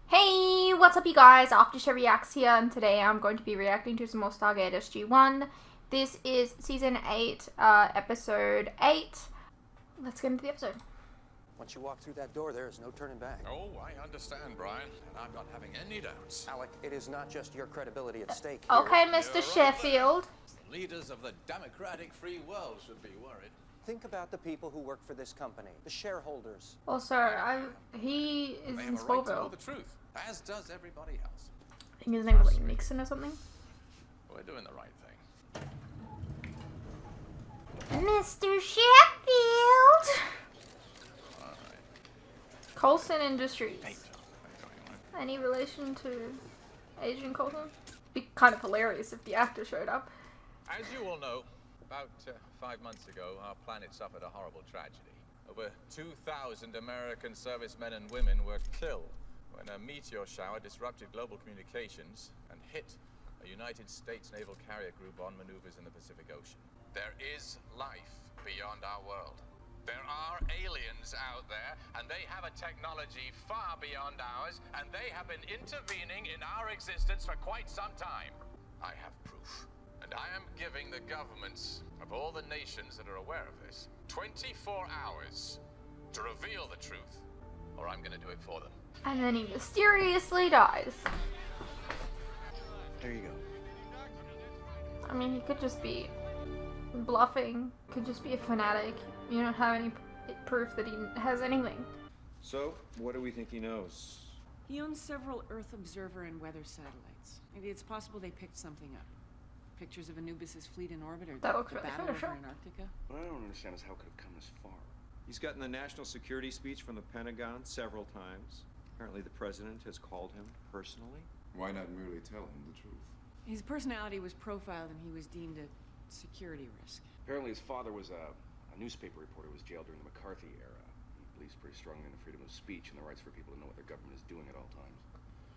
Hey, what's up you guys? After Sheffieeeellddd here, and today I'm going to be reacting to some more Stargate SG-1. This is Season 8, Episode 8. Let's get into the episode. Once you walk through that door, there is no turning back. Oh, I understand, Brian, and I'm not having any doubts. Alec, it is not just your credibility at stake here. Okay, Mr. Sheffield. The leaders of the democratic free world should be worried. Think about the people who work for this company, the shareholders. Also, he is They in have a right to know Smallville. the truth, as does everybody else. I think his name was like Nixon or something. We're doing the right thing. Mr. Sheffield! All right. Coulson Industries. Hey, how you doing? Any relation to Agent Coulson? Be kind of hilarious if the actor showed up. As you all know, about 5 months ago, our planet suffered a horrible tragedy. Over 2,000 American servicemen and women were killed when a meteor shower disrupted global communications and hit a United States naval carrier group on maneuvers in the Pacific Ocean. There is life beyond our world. There are aliens out there, and they have a technology far beyond ours, and they have been intervening in our existence for quite some time. I have proof. And I am giving the governments of all the nations that are aware of this 24 hours to reveal the truth, or I'm going to do it for them. And then he mysteriously dies. There you go. I mean, he could just be bluffing, could just be a fanatic. You don't have any proof that he has anything. So, what do we think he knows? He owns several Earth observer and weather satellites. Maybe it's possible they picked something up. Pictures of Anubis's fleet in orbit, or That looks the really battle Photoshop. over Antarctica. What I don't understand is how it could have come this far. He's gotten the national security speech from the Pentagon several times. Apparently the president has called him personally. Why not merely tell him the truth? His personality was profiled and he was deemed a security risk. Apparently his father was a newspaper reporter who was jailed during the McCarthy era. He believes pretty strongly in the freedom of speech and the rights for people to know what their government is doing at all times.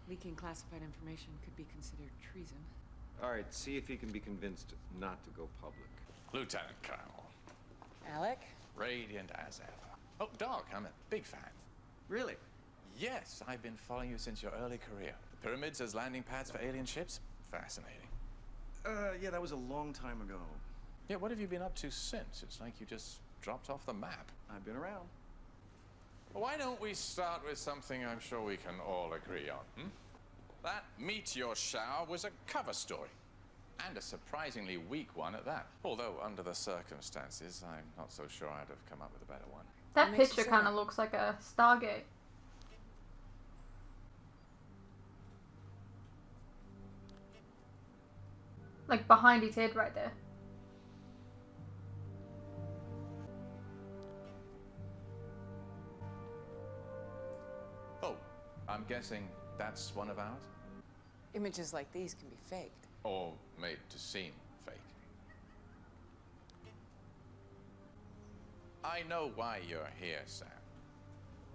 Leaking classified information could be considered treason. All right, see if he can be convinced not to go public. Lieutenant Colonel, Alec? radiant as ever. Oh, Doc, I'm a big fan. Really? Yes, I've been following you since your early career. The pyramids as landing pads for alien ships? Fascinating. Yeah, that was a long time ago. Yeah, what have you been up to since? It's like you just dropped off the map. I've been around. Why don't we start with something I'm sure we can all agree on, hmm? That meteor shower was a cover story, and a surprisingly weak one at that. Although, under the circumstances, I'm not so sure I'd have come up with a better one. That What makes you picture say kind that? of looks like a Stargate. Like behind his head right there. Oh, I'm guessing that's one of ours? Images like these can be faked. Or made to seem fake. I know why you're here, Sam.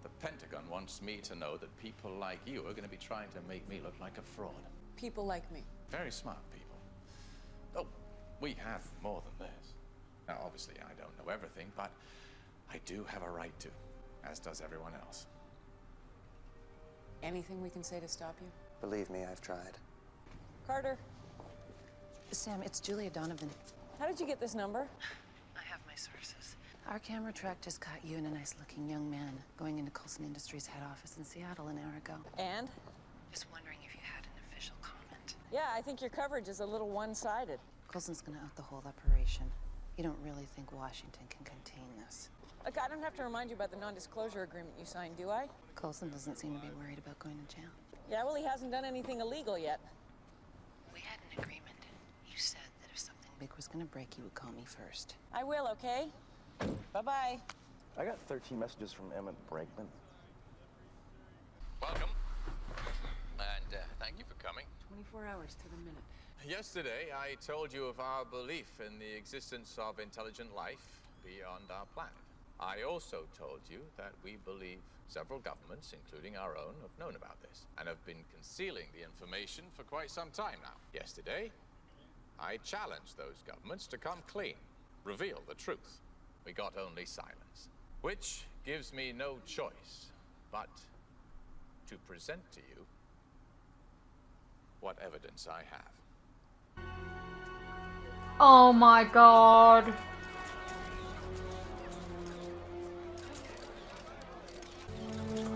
The Pentagon wants me to know that people like you are going to be trying to make me look like a fraud. People like me. Very smart people. Oh, we have more than this. Now, obviously, I don't know everything, but I do have a right to, as does everyone else. Anything we can say to stop you? Believe me, I've tried. Carter, Sam, it's Julia Donovan. how did you get this number? I have my sources. Our camera track just caught you and a nice-looking young man going into Coulson Industries' head office in Seattle an hour ago. And? Just wondering if you had an official comment. Yeah, I think your coverage is a little one-sided. Coulson's gonna out the whole operation. You don't really think Washington can contain this? Look, I don't have to remind you about the non-disclosure agreement you signed, do I? Coulson doesn't seem to be worried about going to jail. Yeah, well, he hasn't done anything illegal yet. We had an agreement. You said that if something big was gonna break, you would call me first. I will, okay? Bye-bye. I got 13 messages from Emmett Brakeman. Welcome. And thank you for coming. 24 hours to the minute. Yesterday, I told you of our belief in the existence of intelligent life beyond our planet. I also told you that we believe several governments, including our own, have known about this and have been concealing the information for quite some time now. Yesterday, I challenged those governments to come clean, reveal the truth. We got only silence, which gives me no choice but to present to you what evidence I have. Oh my god.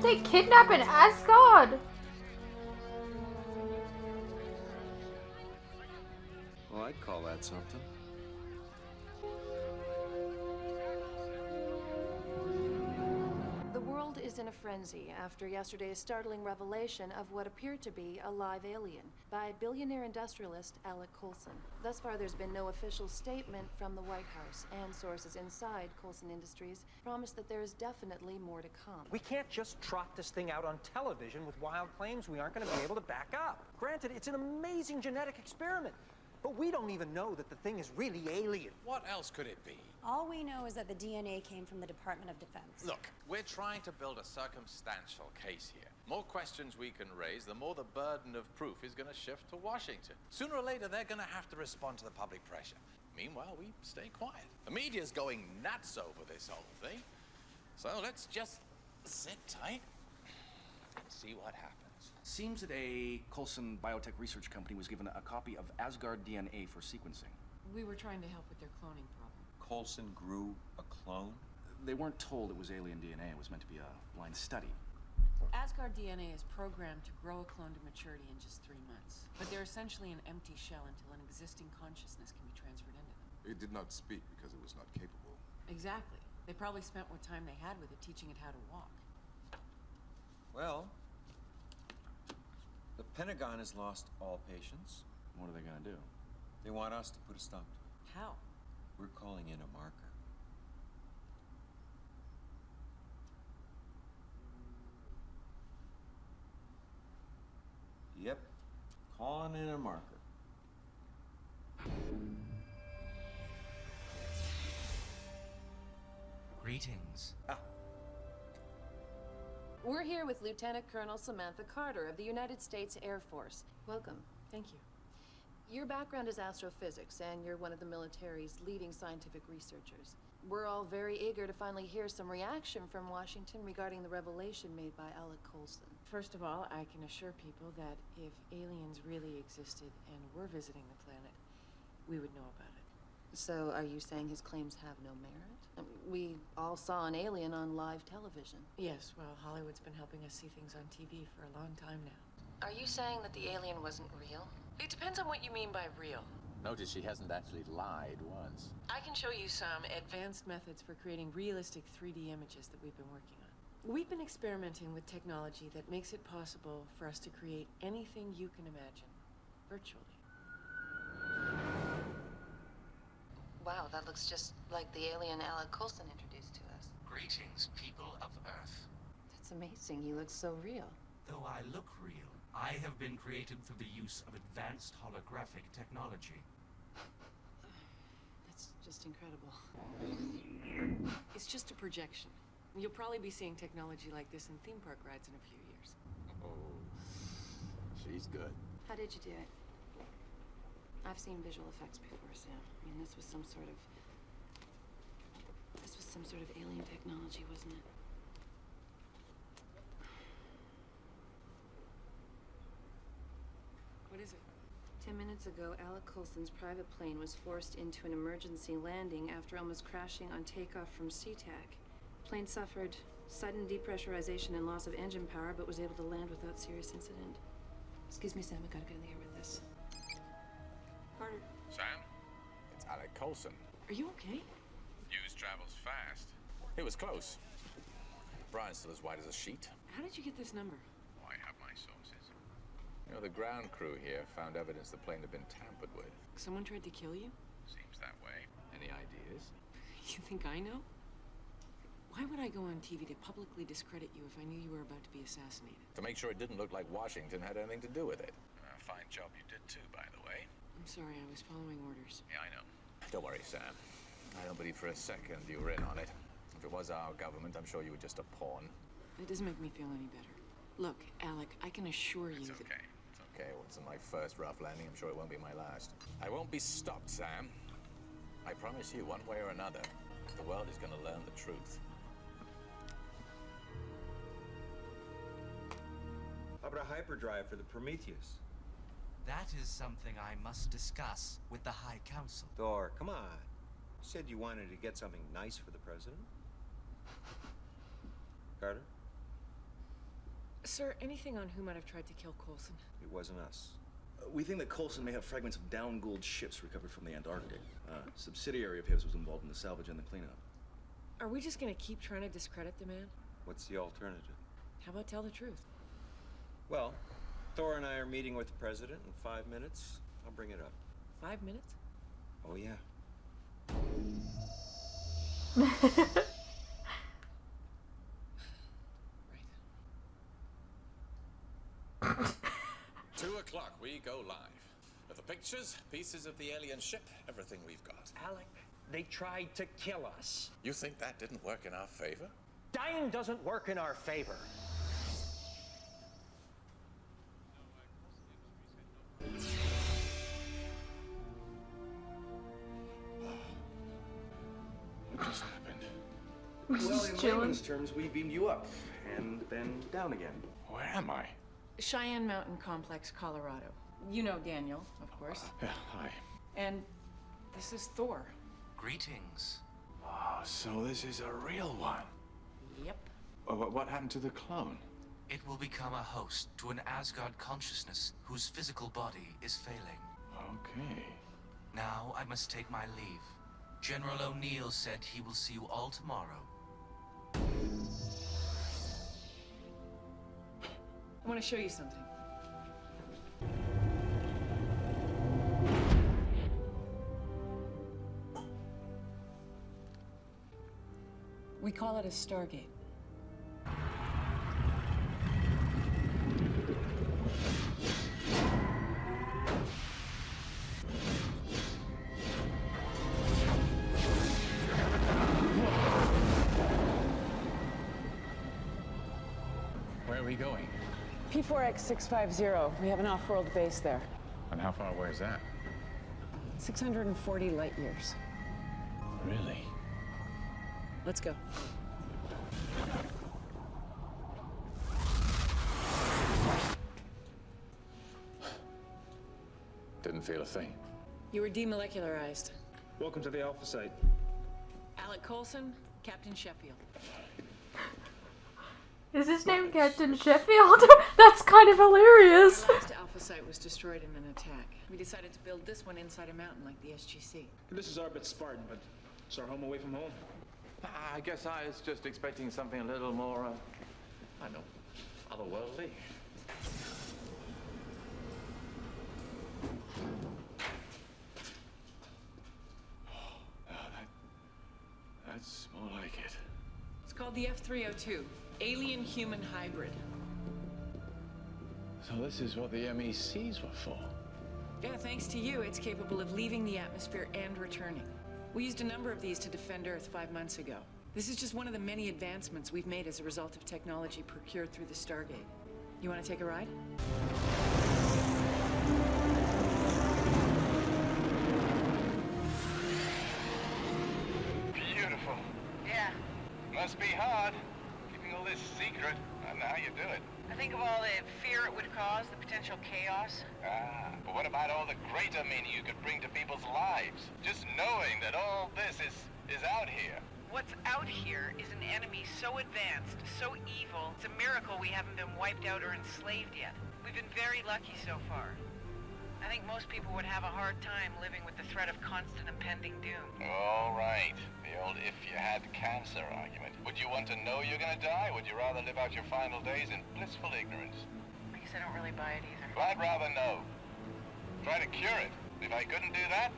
They kidnap an Asgard. Well, I'd call that something. The world is in a frenzy after yesterday's startling revelation of what appeared to be a live alien by billionaire industrialist Alec Coulson. Thus far, there's been no official statement from the White House, and sources inside Coulson Industries promise that there is definitely more to come. We can't just trot this thing out on television with wild claims we aren't going to be able to back up. Granted, it's an amazing genetic experiment, but we don't even know that the thing is really alien. What else could it be? All we know is that the DNA came from the Department of Defense. Look, we're trying to build a circumstantial case here. More questions we can raise, the more the burden of proof is going to shift to Washington. Sooner or later, they're going to have to respond to the public pressure. Meanwhile, we stay quiet. The media's going nuts over this whole thing. So let's just sit tight and see what happens. Seems that a Coulson biotech research company was given a copy of Asgard DNA for sequencing. We were trying to help with their cloning problem. Coulson grew a clone? They weren't told it was alien DNA. It was meant to be a blind study. Asgard DNA is programmed to grow a clone to maturity in just 3 months. But they're essentially an empty shell until an existing consciousness can be transferred into them. It did not speak because it was not capable. Exactly. They probably spent what time they had with it teaching it how to walk. Well, the Pentagon has lost all patience. What are they gonna do? They want us to put a stop to it. How? We're calling in a marker. Yep, calling in a marker. Greetings. We're here with Lieutenant Colonel Samantha Carter of the United States Air Force. Welcome. Thank you. Your background is astrophysics, and you're one of the military's leading scientific researchers. We're all very eager to finally hear some reaction from Washington regarding the revelation made by Alec Coulson. First of all, I can assure people that if aliens really existed and were visiting the planet, we would know about it. So are you saying his claims have no merit? I mean, we all saw an alien on live television. Yes, well, Hollywood's been helping us see things on TV for a long time now. Are you saying that the alien wasn't real? It depends on what you mean by real. Notice she hasn't actually lied once. I can show you some advanced methods for creating realistic 3D images that we've been working on. We've been experimenting with technology that makes it possible for us to create anything you can imagine, virtually. Wow, that looks just like the alien Alec Coulson introduced to us. Greetings, people of Earth. That's amazing. He looks so real. Though I look real, I have been created through the use of advanced holographic technology. That's just incredible. It's just a projection. You'll probably be seeing technology like this in theme park rides in a few years. Oh, she's good. How did you do it? I've seen visual effects before, Sam. I mean, this was some sort of alien technology, wasn't it? What is it? 10 minutes ago, Alec Coulson's private plane was forced into an emergency landing after almost crashing on takeoff from SeaTac. Plane suffered sudden depressurization and loss of engine power, but was able to land without serious incident. Excuse me, Sam, I gotta get in the air with this. Carter, Sam, it's Alec Coulson. are you okay? News travels fast. It was close. Brian's still as white as a sheet. How did you get this number? I have my sources. You know, the ground crew here found evidence the plane had been tampered with. Someone tried to kill you? Seems that way. Any ideas? You think I know? Why would I go on TV to publicly discredit you if I knew you were about to be assassinated? To make sure it didn't look like Washington had anything to do with it. Fine job you did too, by the way. I'm sorry, I was following orders. Yeah, I know. Don't worry, Sam. I don't believe for a second you were in on it. If it was our government, I'm sure you were just a pawn. It doesn't make me feel any better. Look, Alec, I can assure you It's that... okay. It's okay. Well, it's my first rough landing. I'm sure it won't be my last. I won't be stopped, Sam. I promise you, one way or another, the world is going to learn the truth. How about a hyperdrive for the Prometheus? That is something I must discuss with the High Council. Thor, come on. You said you wanted to get something nice for the president. Carter? Sir, anything on who might have tried to kill Coulson? It wasn't us. We think that Coulson may have fragments of down Goa'uld ships recovered from the Antarctic. A subsidiary of his was involved in the salvage and the cleanup. Are we just gonna keep trying to discredit the man? What's the alternative? How about tell the truth? Well, Thor and I are meeting with the president in 5 minutes. I'll bring it up. 5 minutes? Oh, yeah. Right. 2 o'clock, we go live. With the pictures, pieces of the alien ship, everything we've got. Alec, they tried to kill us. You think that didn't work in our favor? Dying doesn't work in our favor. What just happened? Well, in chilling. layman's terms, we beamed you up and then down again. Where am I? Cheyenne Mountain Complex, Colorado. You know Daniel, of course. Yeah, hi. And this is Thor. Greetings. Oh, so this is a real one. Yep. What happened to the clone? It will become a host to an Asgard consciousness whose physical body is failing. Okay. Now I must take my leave. General O'Neill said he will see you all tomorrow. I want to show you something. We call it a Stargate. Where are we going? P4X650. We have an off-world base there. And how far away is that? 640 light years. Really? Let's go. Didn't feel a thing. You were demolecularized. Welcome to the Alpha Site. Alec Coulson, Captain Sheffield. Is his name Captain Sheffield? That's kind of hilarious. The last Alpha Site was destroyed in an attack. We decided to build this one inside a mountain like the SGC. This is our bit Spartan, but it's our home away from home. I guess I was just expecting something a little more, I don't know, otherworldly. That's more like it. It's called the F-302, Alien-Human Hybrid. So this is what the MECs were for? Yeah, thanks to you, it's capable of leaving the atmosphere and returning. We used a number of these to defend Earth 5 months ago. This is just one of the many advancements we've made as a result of technology procured through the Stargate. You want to take a ride? Beautiful. Yeah. Must be hard, keeping all this secret. I don't know how you do it. I think of all the fear it would cause, the potential chaos. But what about all the greater meaning you could bring to people's lives? Just knowing that all this is out here. What's out here is an enemy so advanced, so evil, it's a miracle we haven't been wiped out or enslaved yet. We've been very lucky so far. I think most people would have a hard time living with the threat of constant impending doom. All right. The old if you had cancer argument. Would you want to know you're gonna die? Would you rather live out your final days in blissful ignorance? I guess I don't really buy it either. Well, I'd rather know. Try to cure it. If I couldn't do that,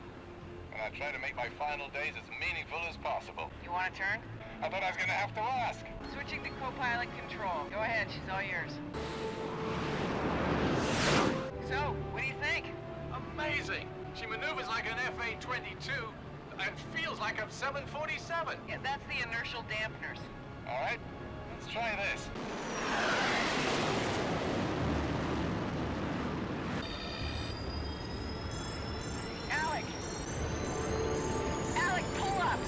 then I'd try to make my final days as meaningful as possible. You want to turn? I thought I was gonna have to ask. Switching to co-pilot control. Go ahead, she's all yours. So, what do you think? Amazing! She maneuvers like an F-A-22. It feels like a 747. Yeah, that's the inertial dampeners. All right, let's try this. Alec! Alec, pull up!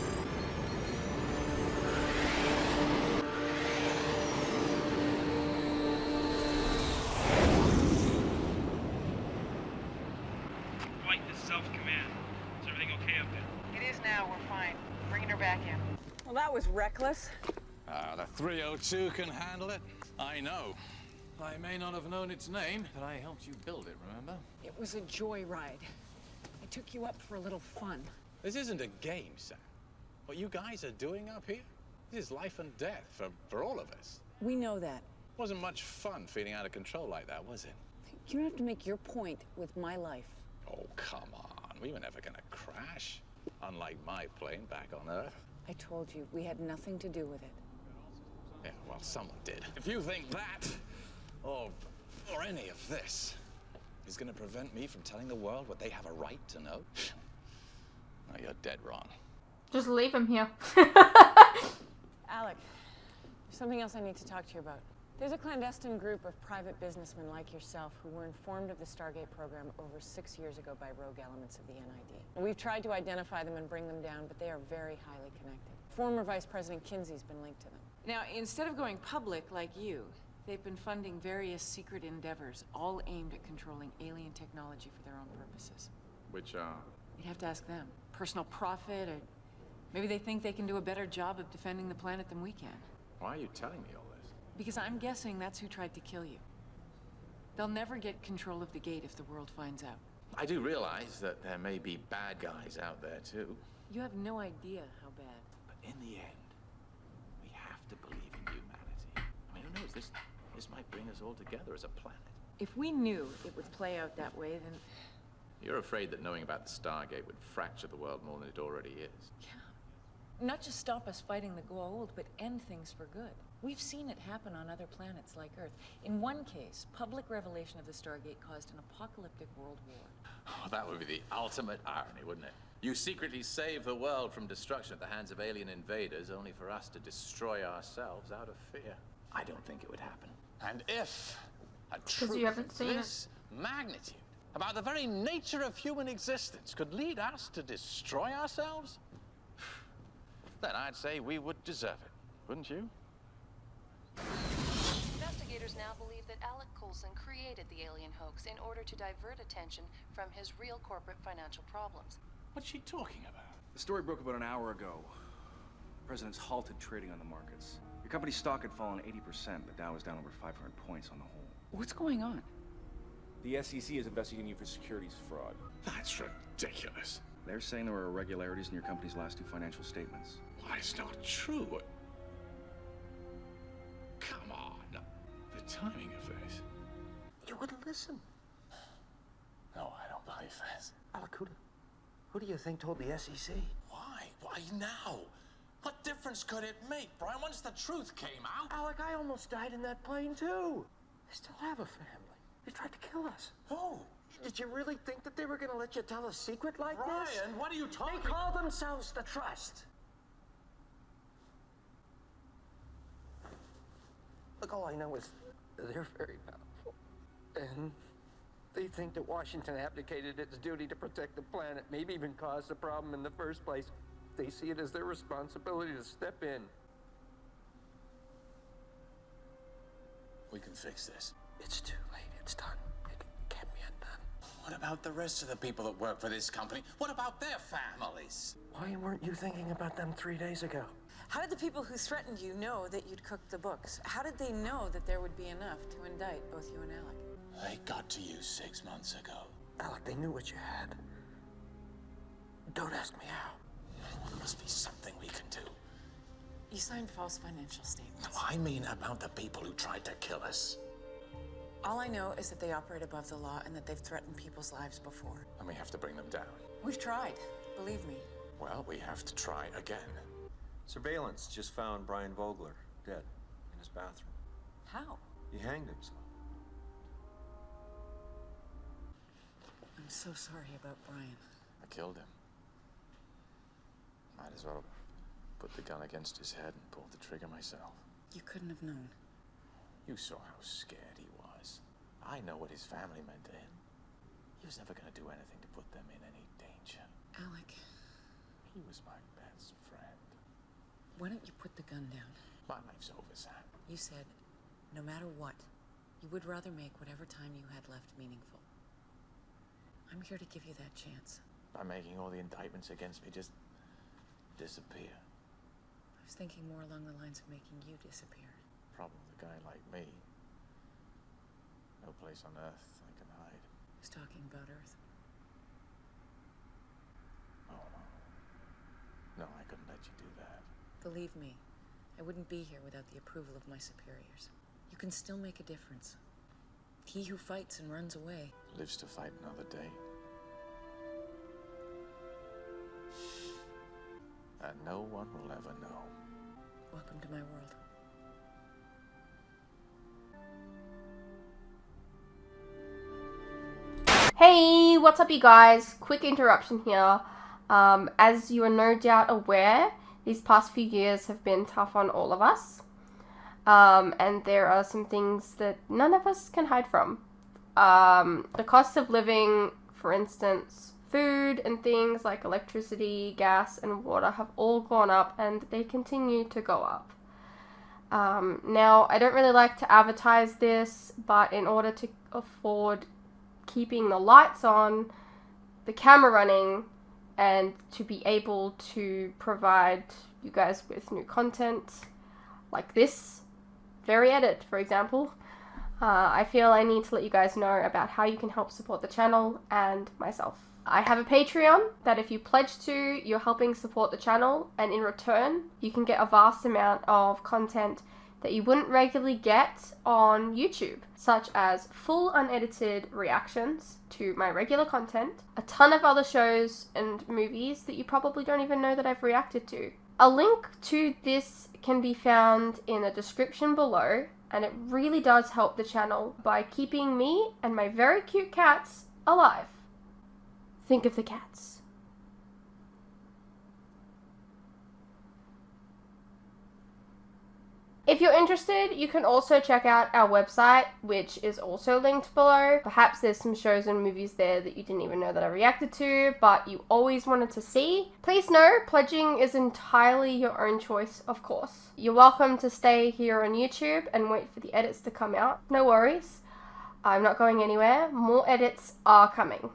Dwight, this is Alpha Command. Is everything okay up there? It is now, we're fine. Bringing her back in. Well, that was reckless. The 302 can handle it. I know. I may not have known its name, but I helped you build it, remember? It was a joyride. I took you up for a little fun. This isn't a game, Sam. What you guys are doing up here, this is life and death for all of us. We know that. Wasn't much fun feeling out of control like that, was it? You don't have to make your point with my life. Oh, come on. We were never gonna crash. Unlike my plane back on Earth. I told you, we had nothing to do with it. Yeah, well, someone did. If you think that, or any of this, is gonna prevent me from telling the world what they have a right to know, no, you're dead wrong. Just leave him here. Alec, there's something else I need to talk to you about. There's a clandestine group of private businessmen like yourself who were informed of the Stargate program over 6 years ago by rogue elements of the NID. And we've tried to identify them and bring them down, but they are very highly connected. Former Vice President Kinsey's been linked to them. Now, instead of going public like you, they've been funding various secret endeavors, all aimed at controlling alien technology for their own purposes. Which, You'd have to ask them. Personal profit, or maybe they think they can do a better job of defending the planet than we can. why are you telling me all this? Because I'm guessing that's who tried to kill you. They'll never get control of the gate if the world finds out. I do realize that there may be bad guys out there, too. You have no idea how bad. But in the end, we have to believe in humanity. I mean, who knows? This might bring us all together as a planet. If we knew it would play out that way, then... You're afraid that knowing about the Stargate would fracture the world more than it already is. Yeah. Not just stop us fighting the Goa'uld, but end things for good. We've seen it happen on other planets like Earth. In one case, public revelation of the Stargate caused an apocalyptic world war. Oh, that would be the ultimate irony, wouldn't it? You secretly save the world from destruction at the hands of alien invaders, only for us to destroy ourselves out of fear. I don't think it would happen. And if a truth you haven't of seen this magnitude, about the very nature of human existence, could lead us to destroy ourselves, then I'd say we would deserve it, wouldn't you? Investigators now believe that Alec Coulson created the alien hoax in order to divert attention from his real corporate financial problems. What's she talking about? The story broke about an hour ago. The president's halted trading on the markets. Your company's stock had fallen 80%. The Dow was down over 500 points on the whole. What's going on? The SEC is investigating you for securities fraud. That's ridiculous. They're saying there were irregularities in your company's last 2 financial statements. Why, it's not true. Come on. The timing of this. You wouldn't listen. No, I don't believe this. Alec, who do you think told the SEC? Why? Why now? What difference could it make, Brian, once the truth came out? Alec, I almost died in that plane, too. I still have a family. They tried to kill us. Who? Did you really think that they were going to let you tell a secret like this? Brian, what are you talking about? They call themselves the Trust. Look, all I know is they're very powerful. And they think that Washington abdicated its duty to protect the planet, maybe even caused the problem in the first place. They see it as their responsibility to step in. We can fix this. It's too late. It's done. It can't be undone. What about the rest of the people that work for this company? What about their families? Why weren't you thinking about them 3 days ago? How did the people who threatened you know that you'd cooked the books? How did they know that there would be enough to indict both you and Alec? They got to you 6 months ago. Alec, they knew what you had. Don't ask me how. There must be something we can do. You signed false financial statements. No, I mean about the people who tried to kill us. All I know is that they operate above the law and that they've threatened people's lives before. And we have to bring them down. We've tried, believe me. Well, we have to try again. Surveillance just found Brian Vogler dead in his bathroom. How? He hanged himself. I'm so sorry about Brian. I killed him. Might as well put the gun against his head and pull the trigger myself. You couldn't have known. You saw how scared he was. I know what his family meant to him. He was never going to do anything to put them in any danger. Alec. He was my best friend. Why don't you put the gun down? My life's over, Sam. You said, no matter what, you would rather make whatever time you had left meaningful. I'm here to give you that chance. By making all the indictments against me just disappear. I was thinking more along the lines of making you disappear. Problem with a guy like me. No place on Earth I can hide. I was talking about Earth. Oh, no. No, I couldn't let you do that. Believe me, I wouldn't be here without the approval of my superiors. You can still make a difference. He who fights and runs away lives to fight another day. And no one will ever know. Welcome to my world. Hey, what's up you guys? Quick interruption here. As you are no doubt aware, these past few years have been tough on all of us. And there are some things that none of us can hide from. The cost of living, for instance, food and things like electricity, gas, and water have all gone up, and they continue to go up. Now, I don't really like to advertise this, but in order to afford keeping the lights on, the camera running, and to be able to provide you guys with new content like this very edit, for example, I feel I need to let you guys know about how you can help support the channel and myself. I have a Patreon that if you pledge to, you're helping support the channel, and in return, you can get a vast amount of content that you wouldn't regularly get on YouTube, such as full unedited reactions to my regular content, a ton of other shows and movies that you probably don't even know that I've reacted to. A link to this can be found in the description below, and it really does help the channel by keeping me and my very cute cats alive. Think of the cats. If you're interested, you can also check out our website, which is also linked below. Perhaps there's some shows and movies there that you didn't even know that I reacted to, but you always wanted to see. Please know, pledging is entirely your own choice, of course. You're welcome to stay here on YouTube and wait for the edits to come out. No worries. I'm not going anywhere. More edits are coming.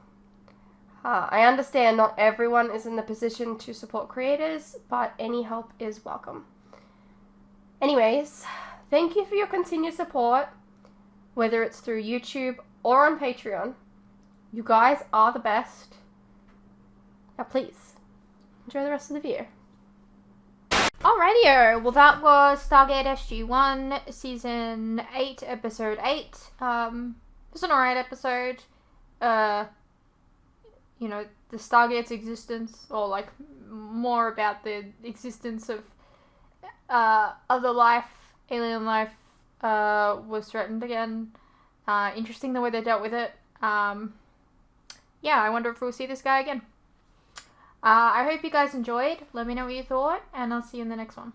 I understand not everyone is in the position to support creators, but any help is welcome. Anyways, thank you for your continued support, whether it's through YouTube or on Patreon. You guys are the best. Now please, enjoy the rest of the video. Alrighty, well that was Stargate SG-1, Season 8, Episode 8. It was an alright episode. You know, the Stargate's existence, or like more about the existence of other life, alien life, was threatened again. Interesting the way they dealt with it. Yeah, I wonder if we'll see this guy again. I hope you guys enjoyed. Let me know what you thought, and I'll see you in the next one.